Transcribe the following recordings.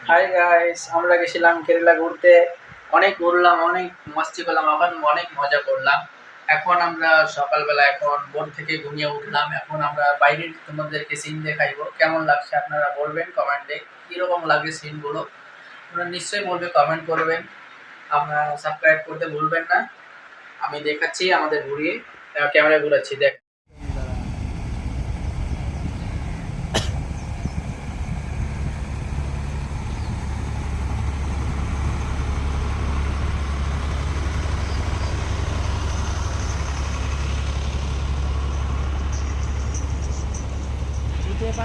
Hi guys, আমরা গেছিলাম কেরালা ঘুরতে। অনেক ঘুরলাম, অনেক মস্তি করলাম, এখন অনেক মজা করলাম। এখন আমরা সকালবেলা এখন বোট থেকে ঘুমিয়ে উঠলাম। এখন আমরা বাইরের তোমাদেরকে সিন দেখাইবো। কেমন লাগছে আপনারা বলবেন কমেন্টে। কীরকম লাগে সিনগুলো আপনারা নিশ্চয়ই বলবে, কমেন্ট করবেন। আপনারা সাবস্ক্রাইব করতে ভুলবেন না। আমি দেখাচ্ছি আমাদের ঘুরিয়ে, ক্যামেরা ঘুরাচ্ছি দেখ।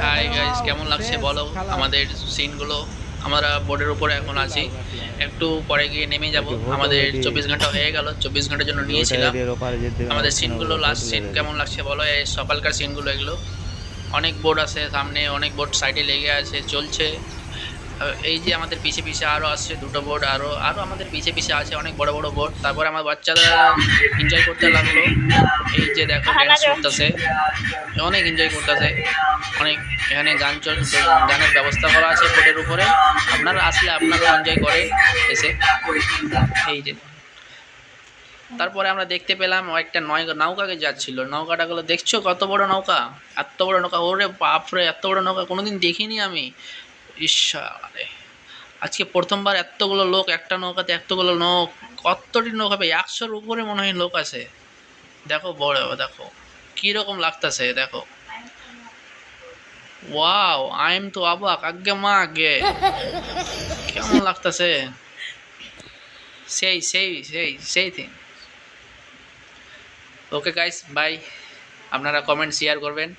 হাই গাইস, কেমন লাগছে বলো আমাদের সিনগুলো। আমরা বোর্ডের উপরে এখন আছি, একটু পরে গিয়ে নেমে যাব। আমাদের 24 ঘন্টা হয়ে গেল, 24 ঘন্টার জন্য নিয়েছিলাম। আমাদের সিনগুলো লাস্ট সিন কেমন লাগছে বলো, এই সকালকার সিনগুলো এগুলো। অনেক বোর্ড আছে সামনে, অনেক বোর্ড সাইডে লেগে আছে, চলছে। এই যে আমাদের পিছে পিছে আরও আসছে দুটো বোর্ড, আরও আরও আমাদের পিছে পিছে আছে অনেক বড় বড় বোর্ড। তারপরে আমার বাচ্চারা এনজয় করতে লাগলো। এই যে দেখো ড্যান্স করতেছে, অনেক এনজয় করতেছে। অনেক এখানে গানের ব্যবস্থা করা আছে বোটের উপরে। আপনারা আসলে আপনারাও এনজয় করেন এসে। এই যে তারপরে আমরা দেখতে পেলাম একটা নৌকাকে যাচ্ছিল। নৌকাটাগুলো দেখছো কত বড় নৌকা, এত বড় নৌকা, ওরে বাপরে, এত বড় নৌকা কোনোদিন দেখিনি আমি। ইশারে আজকে প্রথমবার এতগুলো লোক একটা নৌকাতে, এতগুলো লোক। কতটি নৌকা হবে, 100-র উপরে মনে হয় লোক আছে। দেখো বড়, দেখো কিরকম লাগতেছে দেখো। ওয়াও, আই এম তো অবাক, আগে মা আগে কেমন লাগতেছে। সেই থিং। Okay guys, bye. আপনারা কমেন্ট শেয়ার করবেন।